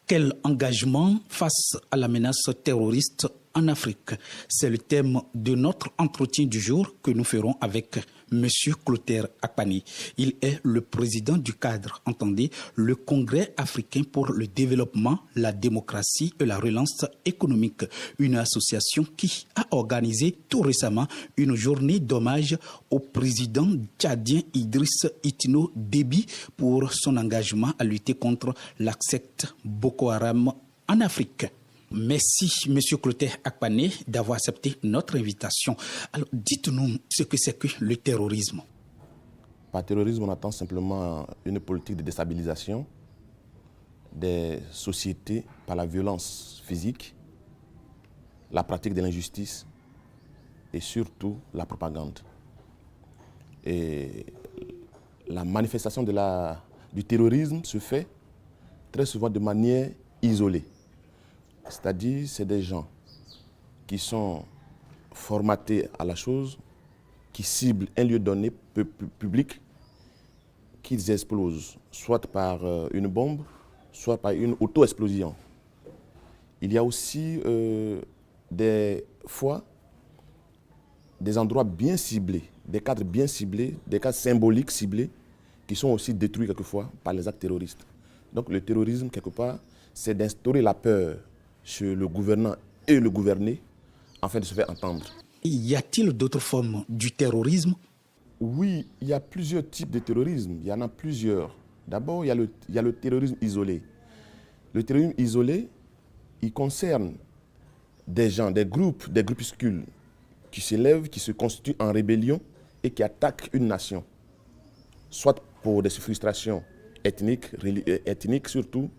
Quel engagement face à la menace terroriste en Afrique? C'est le thème de notre entretien du jour que nous ferons avec M. Clotaire Akpani. Il est le président du cadre, entendez, le Congrès africain pour le développement, la démocratie et la relance économique, une association qui a organisé tout récemment une journée d'hommage au président tchadien Idriss Itno Déby pour son engagement à lutter contre la secte Boko Haram en Afrique. Merci, M. Clotaire Akpani, d'avoir accepté notre invitation. Alors, dites-nous ce que c'est que le terrorisme. Par terrorisme, on attend simplement une politique de déstabilisation des sociétés par la violence physique, la pratique de l'injustice et surtout la propagande. Et la manifestation du terrorisme se fait très souvent de manière isolée. C'est-à-dire, c'est des gens qui sont formatés à la chose, qui ciblent un lieu donné public, qu'ils explosent, soit par une bombe, soit par une auto-explosion. Il y a aussi des fois des endroits bien ciblés, des cadres bien ciblés, des cadres symboliques ciblés, qui sont aussi détruits quelquefois par les actes terroristes. Donc le terrorisme, quelque part, c'est d'instaurer la peur sur le gouvernant et le gouverné afin de se faire entendre. Y a-t-il d'autres formes du terrorisme? Oui, il y a plusieurs types de terrorisme. Il y en a plusieurs. D'abord, il y a le terrorisme isolé. Le terrorisme isolé, il concerne des gens, des groupuscules qui s'élèvent, qui se constituent en rébellion et qui attaquent une nation. Soit pour des frustrations ethniques surtout,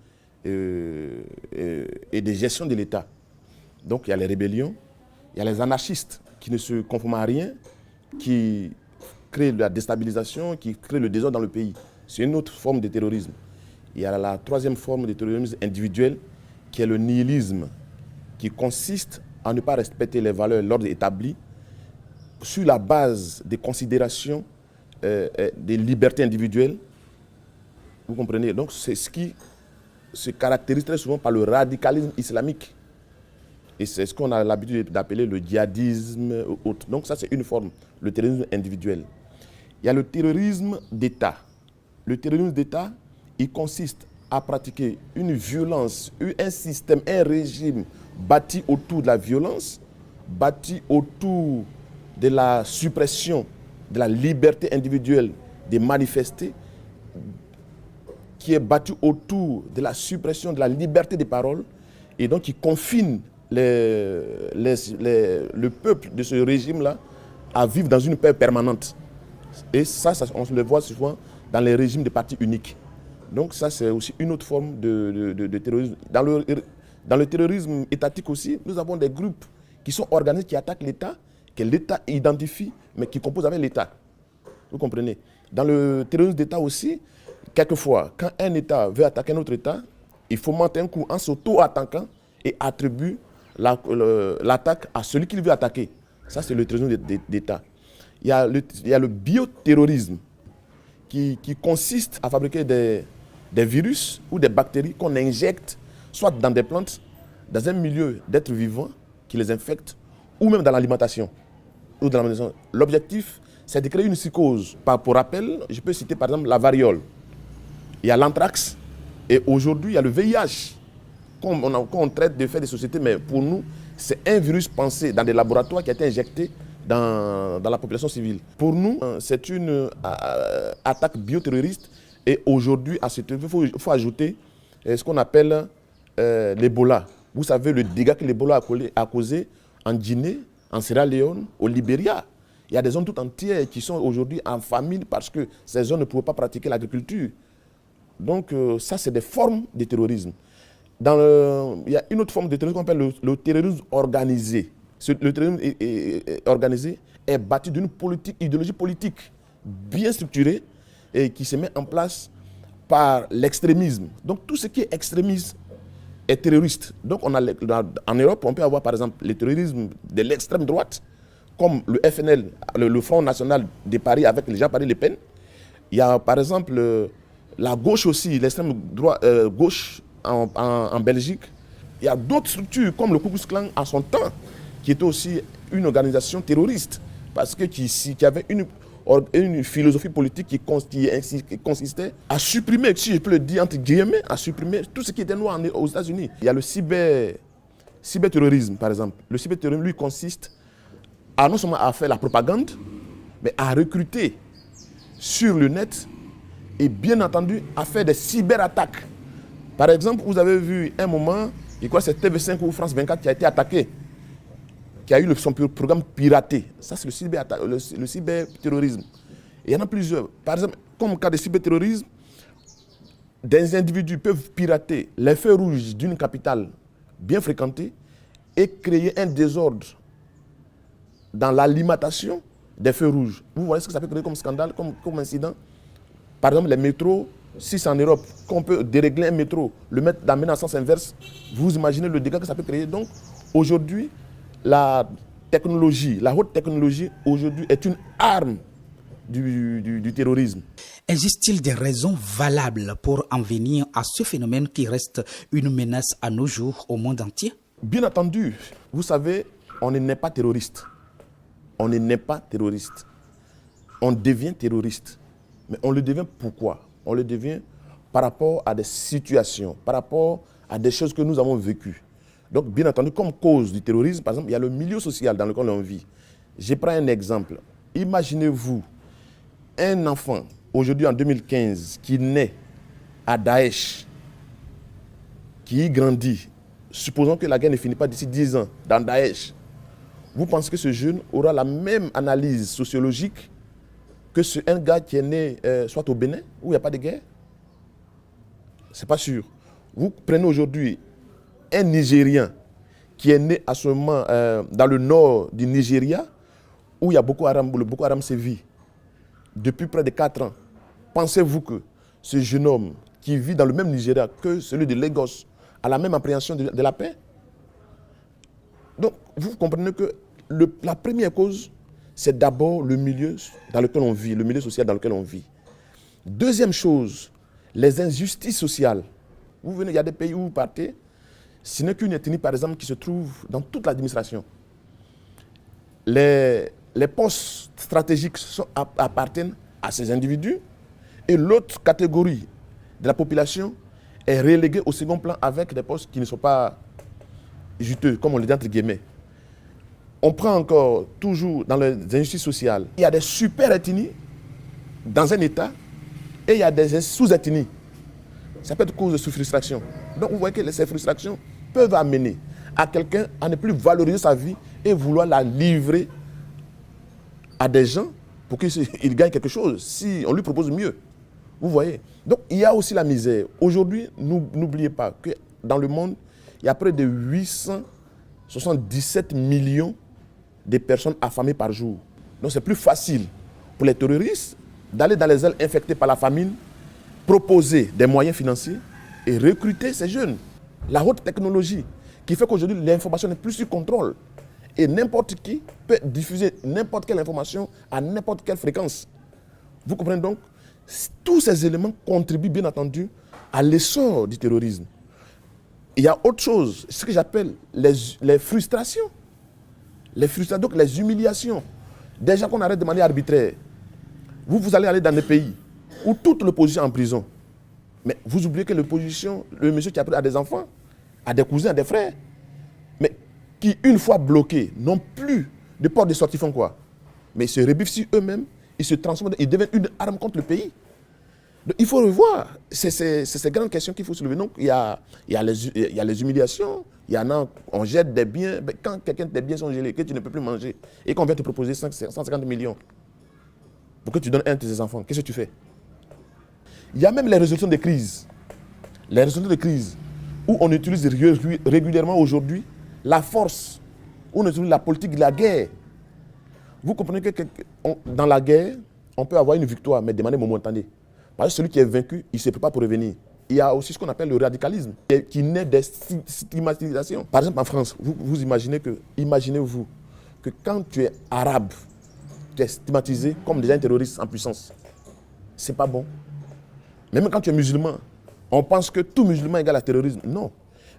et des gestions de l'État. Donc il y a les rébellions, il y a les anarchistes qui ne se conforment à rien, qui créent la déstabilisation, qui créent le désordre dans le pays. C'est une autre forme de terrorisme. Il y a la troisième forme de terrorisme individuel, qui est le nihilisme, qui consiste à ne pas respecter les valeurs, l'ordre établi, sur la base des considérations des libertés individuelles. Vous comprenez? Donc c'est ce qui se caractérise très souvent par le radicalisme islamique. Et c'est ce qu'on a l'habitude d'appeler le djihadisme ou autre. Donc ça, c'est une forme, le terrorisme individuel. Il y a le terrorisme d'État. Le terrorisme d'État, il consiste à pratiquer une violence, un système, un régime bâti autour de la violence, bâti autour de la suppression de la liberté individuelle de manifester, qui est battu autour de la suppression de la liberté des paroles et donc qui confine le peuple de ce régime-là à vivre dans une peur permanente. Et ça, on le voit souvent dans les régimes de partis uniques. Donc ça, c'est aussi une autre forme de terrorisme. Dans le terrorisme étatique aussi, nous avons des groupes qui sont organisés, qui attaquent l'État, que l'État identifie, mais qui composent avec l'État. Vous comprenez? Dans le terrorisme d'État aussi, quelquefois, quand un État veut attaquer un autre État, il faut monter un coup en s'auto-attaquant et attribue l'attaque à celui qu'il veut attaquer. Ça, c'est le terrorisme d'État. Il y a le bioterrorisme qui consiste à fabriquer des virus ou des bactéries qu'on injecte soit dans des plantes, dans un milieu d'êtres vivants qui les infectent, ou même dans l'alimentation. L'objectif, c'est de créer une psychose. Pour rappel, je peux citer par exemple la variole. Il y a l'anthrax et aujourd'hui il y a le VIH. On traite de faits des sociétés, mais pour nous, c'est un virus pensé dans des laboratoires qui a été injecté dans la population civile. Pour nous, c'est une attaque bioterroriste et aujourd'hui, il faut ajouter ce qu'on appelle l'Ebola. Vous savez le dégât que l'Ebola a causé en Guinée, en Sierra Leone, au Libéria. Il y a des zones tout entières qui sont aujourd'hui en famine parce que ces zones ne pouvaient pas pratiquer l'agriculture. Donc ça, c'est des formes de terrorisme. Il y a une autre forme de terrorisme qu'on appelle le terrorisme organisé. Le terrorisme organisé est bâti d'une idéologie politique bien structurée et qui se met en place par l'extrémisme. Donc tout ce qui est extrémisme est terroriste. Donc en Europe, on peut avoir par exemple le terrorisme de l'extrême droite, comme le FNL, le Front National de Paris avec les Jean-Marie Le Pen. Il y a par exemple la gauche aussi, l'extrême gauche en Belgique. Il y a d'autres structures comme le Ku Klux Klan à son temps, qui était aussi une organisation terroriste, parce que qui avait une philosophie politique qui consistait à supprimer, si je peux le dire entre guillemets, à supprimer tout ce qui était noir aux États-Unis. Il y a le cyberterrorisme, par exemple. Le cyberterrorisme, lui, consiste à non seulement à faire la propagande, mais à recruter sur le net et bien entendu à faire des cyberattaques. Par exemple, vous avez vu un moment, je crois que c'est TV5 ou France 24 qui a été attaqué, qui a eu son programme piraté. Ça, c'est le cyberterrorisme. Et il y en a plusieurs. Par exemple, comme en cas de cyberterrorisme, des individus peuvent pirater les feux rouges d'une capitale bien fréquentée et créer un désordre dans l'alimentation des feux rouges. Vous voyez ce que ça peut créer comme scandale, comme incident. Par exemple, les métros, si c'est en Europe, qu'on peut dérégler un métro, le mettre dans un sens inverse, vous imaginez le dégât que ça peut créer. Donc, aujourd'hui, la haute technologie, aujourd'hui, est une arme du terrorisme. Existe-t-il des raisons valables pour en venir à ce phénomène qui reste une menace à nos jours au monde entier? Bien entendu, vous savez, on ne naît pas terroriste. On ne naît pas terroriste. On devient terroriste. Mais on le devient pourquoi? On le devient par rapport à des situations, par rapport à des choses que nous avons vécues. Donc, bien entendu, comme cause du terrorisme, par exemple, il y a le milieu social dans lequel on vit. Je prends un exemple. Imaginez-vous un enfant, aujourd'hui en 2015, qui naît à Daesh, qui y grandit, supposons que la guerre ne finit pas d'ici 10 ans, dans Daesh. Vous pensez que ce jeune aura la même analyse sociologique que un gars qui est né soit au Bénin, où il n'y a pas de guerre? Ce n'est pas sûr. Vous prenez aujourd'hui un Nigérien qui est né à ce moment dans le nord du Nigeria, où il y a le Boko Haram sévit depuis près de 4 ans. Pensez-vous que ce jeune homme qui vit dans le même Nigeria que celui de Lagos a la même appréhension de la paix? Donc, vous comprenez que la première cause, c'est d'abord le milieu dans lequel on vit, le milieu social dans lequel on vit. Deuxième chose, les injustices sociales. Vous venez, il y a des pays où vous partez, ce n'est qu'une ethnie, par exemple, qui se trouve dans toute l'administration. Les postes stratégiques appartiennent à ces individus et l'autre catégorie de la population est reléguée au second plan avec des postes qui ne sont pas juteux, comme on le dit entre guillemets. On prend encore toujours dans les injustices sociales, il y a des super-ethnies dans un État et il y a des sous-ethnies. Ça peut être cause de frustration. Donc vous voyez que ces frustrations peuvent amener à quelqu'un à ne plus valoriser sa vie et vouloir la livrer à des gens pour qu'il gagne quelque chose, si on lui propose mieux. Vous voyez? Donc il y a aussi la misère. Aujourd'hui, n'oubliez pas que dans le monde, il y a près de 877 millions de personnes affamées par jour. Donc c'est plus facile pour les terroristes d'aller dans les zones infectées par la famine, proposer des moyens financiers et recruter ces jeunes. La haute technologie qui fait qu'aujourd'hui l'information n'est plus sous contrôle. Et n'importe qui peut diffuser n'importe quelle information à n'importe quelle fréquence. Vous comprenez donc? Tous ces éléments contribuent bien entendu à l'essor du terrorisme. Il y a autre chose, ce que j'appelle les frustrations. Les frustrations, donc les humiliations. Déjà qu'on arrête de manière arbitraire. Vous allez aller dans des pays où toute l'opposition est en prison. Mais vous oubliez que l'opposition, le monsieur qui a des enfants, a des cousins, des frères, mais qui, une fois bloqués, n'ont plus de porte de sortie, font quoi? Mais ils se rebiffent sur eux-mêmes, ils se transforment, ils deviennent une arme contre le pays. Donc, il faut revoir. C'est ces grandes questions qu'il faut soulever. Donc, il y a les humiliations, il y en a, on jette des biens. Mais quand tes biens sont gelés, que tu ne peux plus manger, et qu'on vient te proposer 150 millions pour que tu donnes un de tes enfants, qu'est-ce que tu fais? Il y a même les résolutions de crise. Les résolutions de crise, où on utilise régulièrement aujourd'hui la force, où on utilise la politique de la guerre. Vous comprenez que dans la guerre, on peut avoir une victoire, mais de manière momentanée. Parce que celui qui est vaincu, il se prépare pour revenir. Il y a aussi ce qu'on appelle le radicalisme, qui naît des stigmatisations. Par exemple, en France, imaginez-vous que quand tu es arabe, tu es stigmatisé comme déjà un terroriste en puissance. C'est pas bon. Même quand tu es musulman, On pense que tout musulman égale à terrorisme. Non.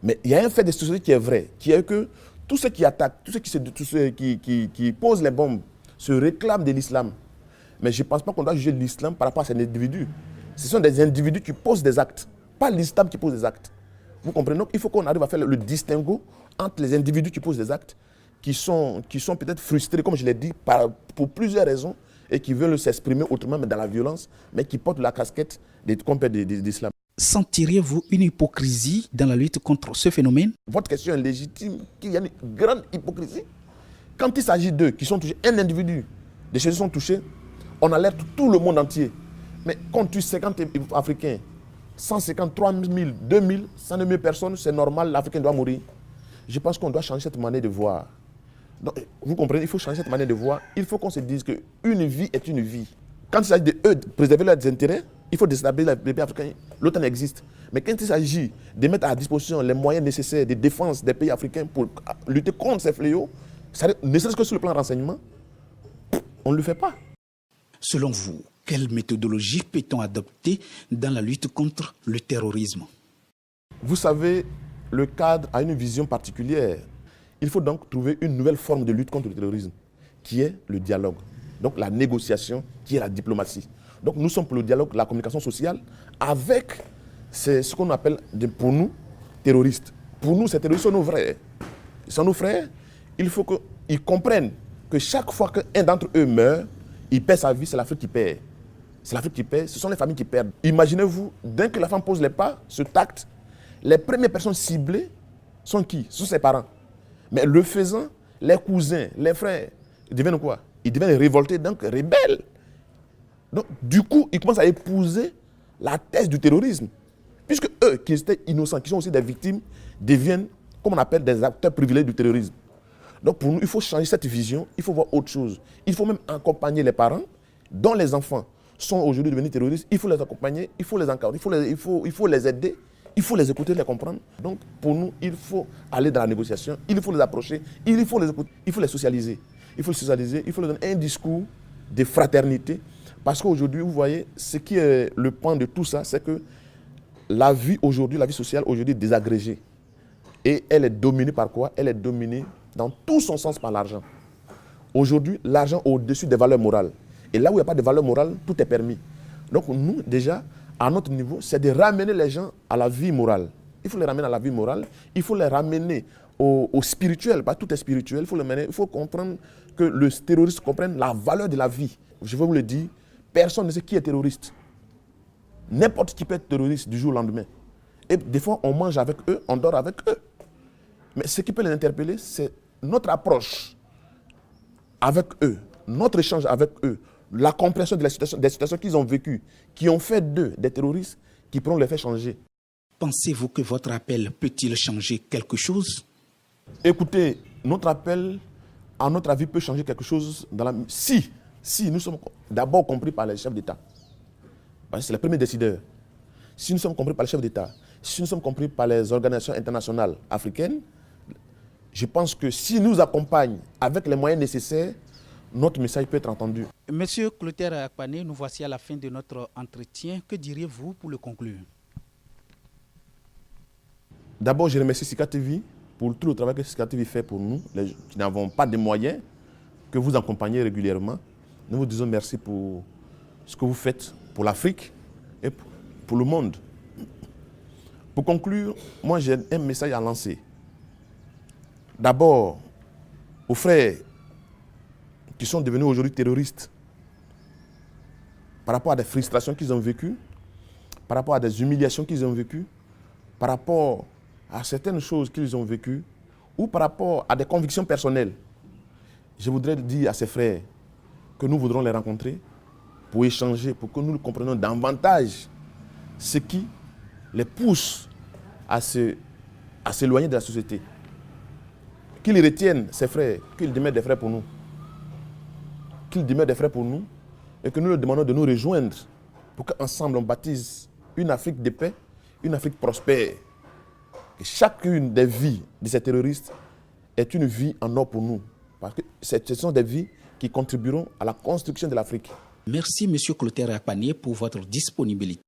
Mais il y a un fait de société qui est vrai, qui est que tous ceux qui attaquent, tous ceux qui posent les bombes se réclament de l'islam. Mais je ne pense pas qu'on doit juger l'islam par rapport à ces individus. Ce sont des individus qui posent des actes, pas l'islam qui pose des actes. Vous comprenez? Donc il faut qu'on arrive à faire le distinguo entre les individus qui posent des actes, qui sont peut-être frustrés, comme je l'ai dit, pour plusieurs raisons, et qui veulent s'exprimer autrement, mais dans la violence, mais qui portent la casquette des compères d'islam. Sentiriez-vous une hypocrisie dans la lutte contre ce phénomène? Votre question est légitime, qu'il y a une grande hypocrisie. Quand il s'agit d'eux qui sont touchés, un individu, des choses sont touchés, on alerte tout le monde entier. Mais quand tu 50 Africains, 150, 3000, 2000, 100 000 personnes, c'est normal, l'Africain doit mourir. Je pense qu'on doit changer cette manière de voir. Donc, vous comprenez, il faut changer cette manière de voir. Il faut qu'on se dise qu'une vie est une vie. Quand il s'agit de préserver leurs intérêts, il faut déstabiliser les pays africains. L'OTAN existe. Mais quand il s'agit de mettre à disposition les moyens nécessaires de défense des pays africains pour lutter contre ces fléaux, ne serait-ce que sur le plan renseignement, on ne le fait pas. Selon vous, quelle méthodologie peut-on adopter dans la lutte contre le terrorisme? Vous savez, le cadre a une vision particulière. Il faut donc trouver une nouvelle forme de lutte contre le terrorisme, qui est le dialogue. Donc la négociation, qui est la diplomatie. Donc nous sommes pour le dialogue, la communication sociale, avec ce qu'on appelle, pour nous, terroristes. Pour nous, ces terroristes sont nos frères. Ils sont nos frères. Il faut qu'ils comprennent que chaque fois qu'un d'entre eux meurt, il perd sa vie, c'est l'Afrique qui perd. C'est l'Afrique qui perd, ce sont les familles qui perdent. Imaginez-vous, dès que la femme pose les pas, ce tact, les premières personnes ciblées sont qui? Ce sont ses parents. Mais le faisant, les cousins, les frères, ils deviennent quoi? Ils deviennent révoltés, donc rebelles. Donc, du coup, ils commencent à épouser la thèse du terrorisme. Puisque eux, qui étaient innocents, qui sont aussi des victimes, deviennent, comme on appelle, des acteurs privilégiés du terrorisme. Donc, pour nous, il faut changer cette vision, il faut voir autre chose. Il faut même accompagner les parents, dont les enfants sont aujourd'hui devenus terroristes. Il faut les accompagner, il faut les encadrer, il faut les aider, il faut les écouter, les comprendre. Donc, pour nous, il faut aller dans la négociation, il faut les approcher, il faut les écouter, il faut les socialiser. Il faut les socialiser, il faut leur donner un discours de fraternité. Parce qu'aujourd'hui, vous voyez, ce qui est le point de tout ça, c'est que la vie aujourd'hui, la vie sociale aujourd'hui est désagrégée. Et elle est dominée par quoi? Elle est dominée dans tout son sens par l'argent. Aujourd'hui, l'argent est au-dessus des valeurs morales. Et là où il n'y a pas de valeurs morales, tout est permis. Donc nous, déjà, à notre niveau, c'est de ramener les gens à la vie morale. Il faut les ramener à la vie morale, il faut les ramener au spirituel, pas tout est spirituel, il faut comprendre que le terroriste comprenne la valeur de la vie. Je veux vous le dire, personne ne sait qui est terroriste. N'importe qui peut être terroriste du jour au lendemain. Et des fois, on mange avec eux, on dort avec eux. Mais ce qui peut les interpeller, c'est notre approche avec eux, notre échange avec eux, la compréhension des situations qu'ils ont vécues, qui ont fait d'eux des terroristes, qui pourront les faire changer. Pensez-vous que votre appel peut-il changer quelque chose? Écoutez, notre appel, à notre avis, peut changer quelque chose si nous sommes d'abord compris par les chefs d'État. Parce que c'est les premiers décideurs. Si nous sommes compris par les chefs d'État, si nous sommes compris par les organisations internationales africaines, je pense que s'ils nous accompagnent avec les moyens nécessaires, notre message peut être entendu. Monsieur Clotaire Akpané, nous voici à la fin de notre entretien. Que diriez-vous pour le conclure? D'abord, je remercie Sika TV pour tout le travail que Sika TV fait pour nous, qui n'avons pas de moyens, que vous accompagnez régulièrement. Nous vous disons merci pour ce que vous faites pour l'Afrique et pour le monde. Pour conclure, moi j'ai un message à lancer. D'abord, aux frères qui sont devenus aujourd'hui terroristes, par rapport à des frustrations qu'ils ont vécues, par rapport à des humiliations qu'ils ont vécues, par rapport à certaines choses qu'ils ont vécues, ou par rapport à des convictions personnelles. Je voudrais dire à ces frères que nous voudrons les rencontrer pour échanger, pour que nous comprenions davantage ce qui les pousse à s'éloigner de la société. Qu'ils retiennent ces frères, qu'ils demeurent des frères pour nous. Qu'ils demeurent des frères pour nous et que nous leur demandons de nous rejoindre pour qu'ensemble on bâtisse une Afrique de paix, une Afrique prospère. Que chacune des vies de ces terroristes est une vie en or pour nous. Parce que ce sont des vies qui contribueront à la construction de l'Afrique. Merci, M. Clotaire Akpané, pour votre disponibilité.